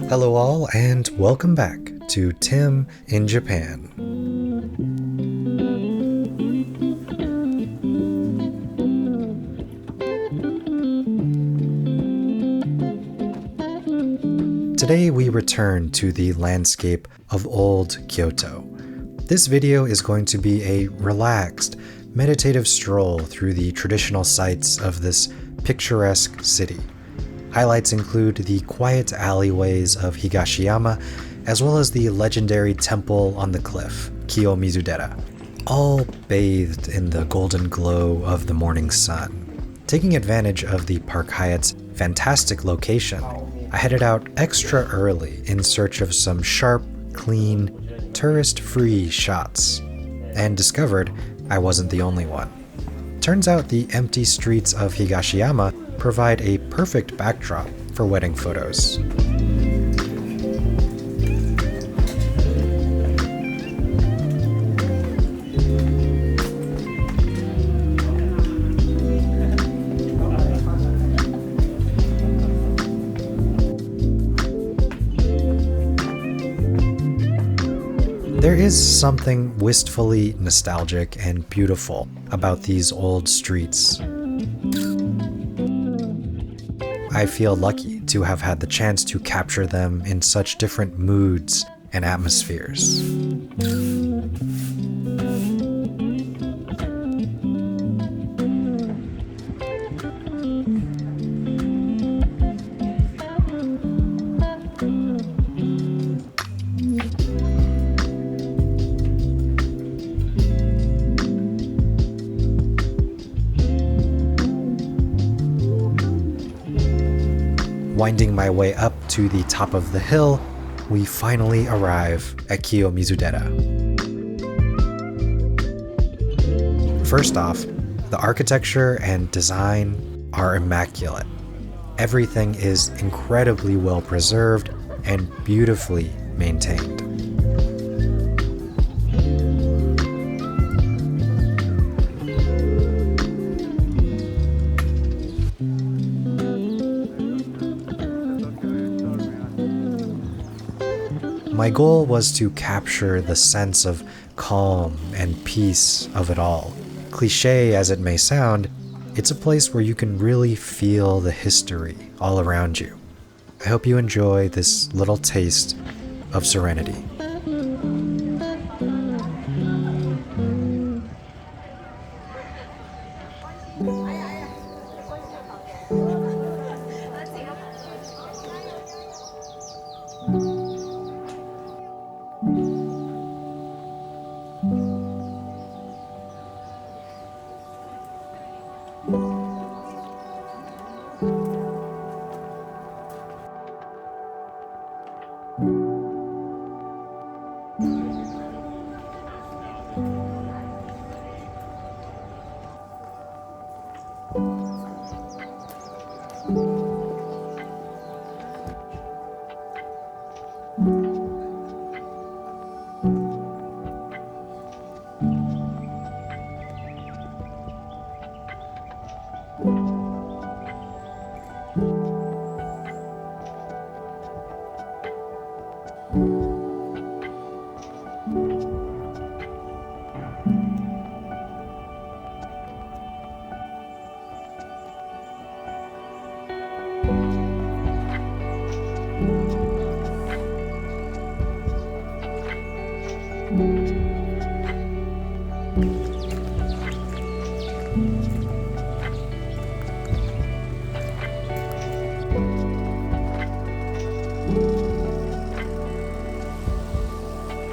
Hello all, and welcome back to Tim in Japan. Today we return to the landscape of old Kyoto. This video is going to be a relaxed, meditative stroll through the traditional sights of this picturesque city. Highlights include the quiet alleyways of Higashiyama, as well as the legendary temple on the cliff, Kiyomizudera, all bathed in the golden glow of the morning sun. Taking advantage of the Park Hyatt's fantastic location, I headed out extra early in search of some sharp, clean, tourist-free shots, and discovered I wasn't the only one. Turns out the empty streets of Higashiyama provide a perfect backdrop for wedding photos. There is something wistfully nostalgic and beautiful about these old streets. I feel lucky to have had the chance to capture them in such different moods and atmospheres. Winding my way up to the top of the hill, we finally arrive at Kiyomizudera. First off, the architecture and design are immaculate. Everything is incredibly well preserved and beautifully maintained. My goal was to capture the sense of calm and peace of it all. Cliché as it may sound, it's a place where you can really feel the history all around you. I hope you enjoy this little taste of serenity.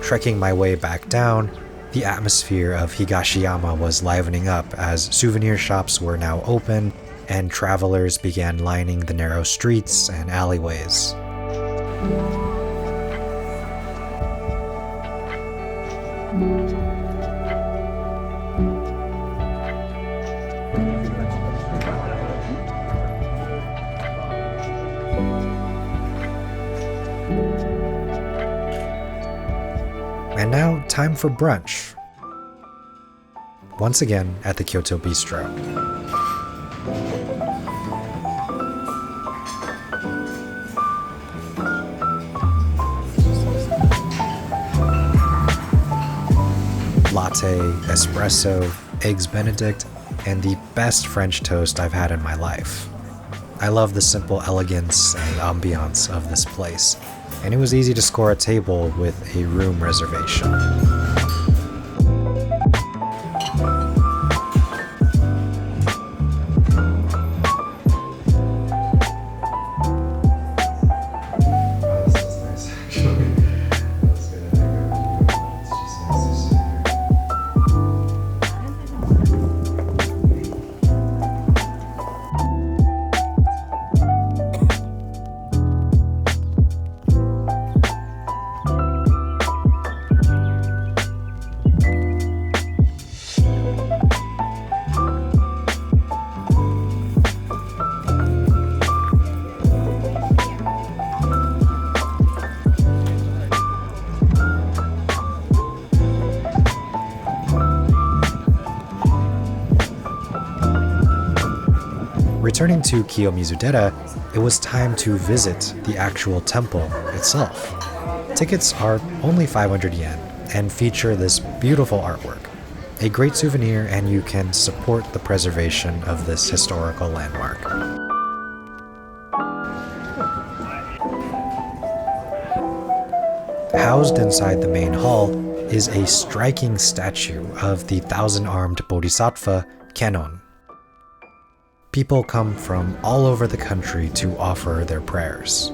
Trekking my way back down, the atmosphere of Higashiyama was livening up as souvenir shops were now open and travelers began lining the narrow streets and alleyways. time for brunch. Once again at the Kyoto Bistro. Latte, espresso, eggs Benedict, and the best French toast I've had in my life. I love the simple elegance and ambiance of this place, and it was easy to score a table with a room reservation. Returning to Kiyomizudera, it was time to visit the actual temple itself. Tickets are only 500 yen and feature this beautiful artwork. A great souvenir, and you can support the preservation of this historical landmark. Housed inside the main hall is a striking statue of the thousand-armed bodhisattva Kennon. People come from all over the country to offer their prayers.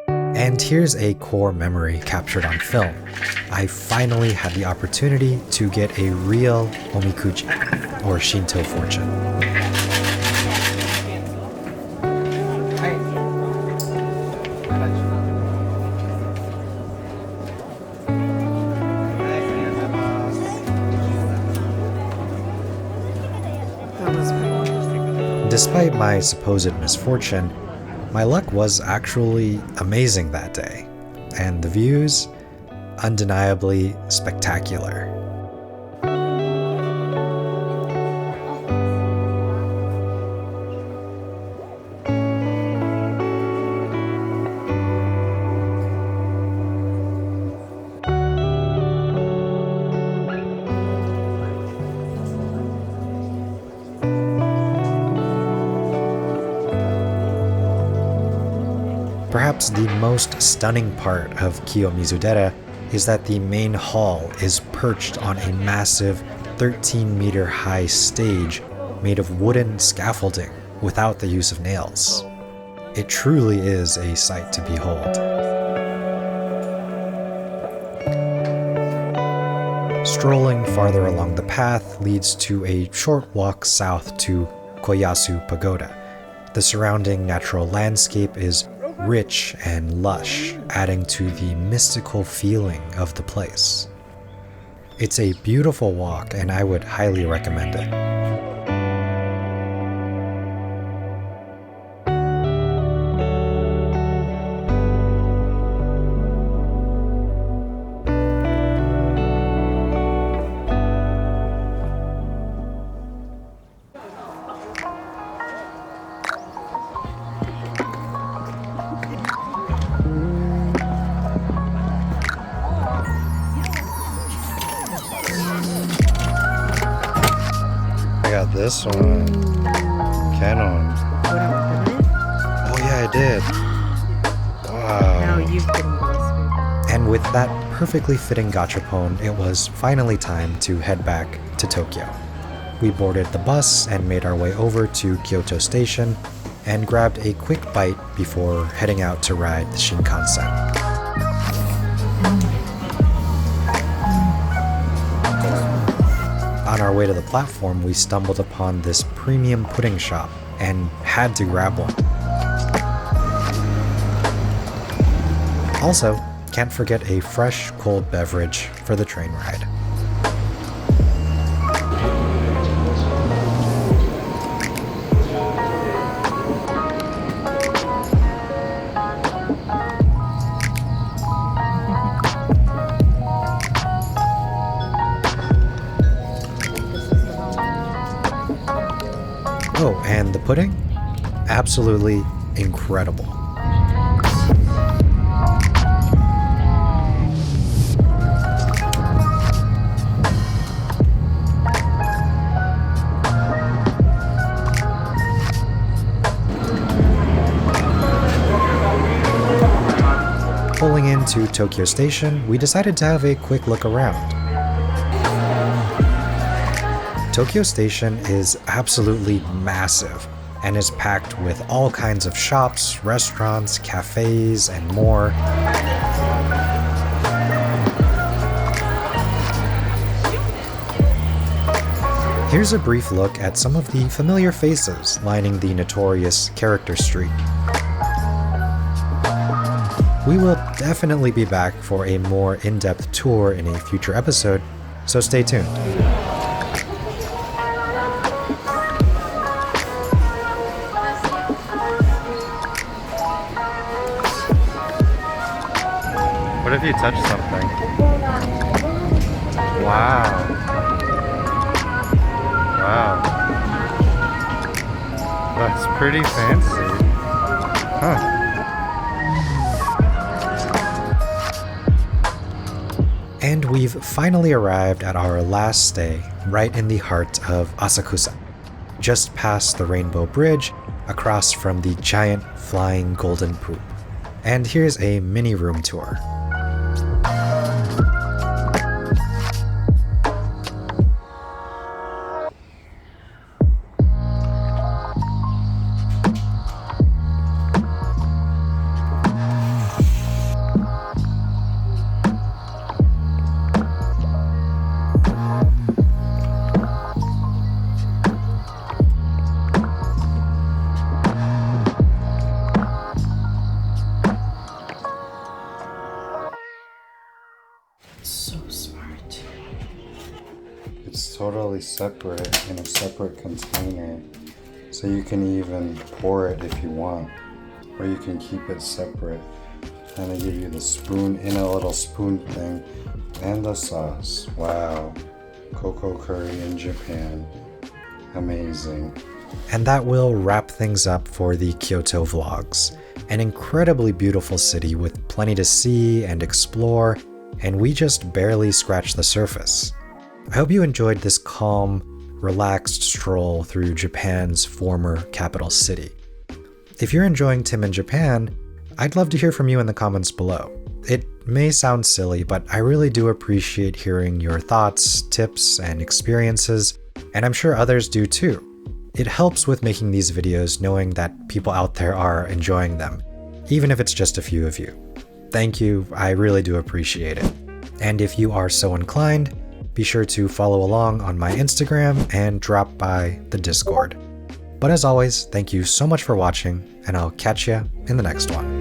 And here's a core memory captured on film. I finally had the opportunity to get a real Omikuji, or Shinto fortune. Despite my supposed misfortune, my luck was actually amazing that day, and the views, undeniably spectacular. Perhaps the most stunning part of Kiyomizudera is that the main hall is perched on a massive 13-meter high stage made of wooden scaffolding without the use of nails. It truly is a sight to behold. Strolling farther along the path leads to a short walk south to Koyasu Pagoda. The surrounding natural landscape is rich and lush, adding to the mystical feeling of the place. It's a beautiful walk, and I would highly recommend it. This one, Canon. Oh yeah, I did. Wow. Now you've been blessed. And with that perfectly fitting gachapon, it was finally time to head back to Tokyo. We boarded the bus and made our way over to Kyoto Station and grabbed a quick bite before heading out to ride the Shinkansen. On our way to the platform, we stumbled upon this premium pudding shop and had to grab one. Also, can't forget a fresh, cold beverage for the train ride. And the pudding? Absolutely incredible. Pulling into Tokyo Station, we decided to have a quick look around. Tokyo Station is absolutely massive and is packed with all kinds of shops, restaurants, cafes, and more. Here's a brief look at some of the familiar faces lining the notorious Character Street. We will definitely be back for a more in-depth tour in a future episode, so stay tuned. What if you touch something? Wow. Wow. That's pretty fancy. Huh. And we've finally arrived at our last stay, right in the heart of Asakusa, just past the Rainbow Bridge, across from the giant flying golden poop. And here's a mini room tour. So smart. It's totally separate in a separate container. So you can even pour it if you want. Or you can keep it separate. And they give you the spoon in a little spoon thing. And the sauce. Wow. Cocoa curry in Japan. Amazing. And that will wrap things up for the Kyoto vlogs. An incredibly beautiful city with plenty to see and explore, and we just barely scratched the surface. I hope you enjoyed this calm, relaxed stroll through Japan's former capital city. If you're enjoying Tim in Japan, I'd love to hear from you in the comments below. It may sound silly, but I really do appreciate hearing your thoughts, tips, and experiences, and I'm sure others do too. It helps with making these videos knowing that people out there are enjoying them, even if it's just a few of you. Thank you, I really do appreciate it. And if you are so inclined, be sure to follow along on my Instagram and drop by the Discord. But as always, thank you so much for watching, and I'll catch you in the next one.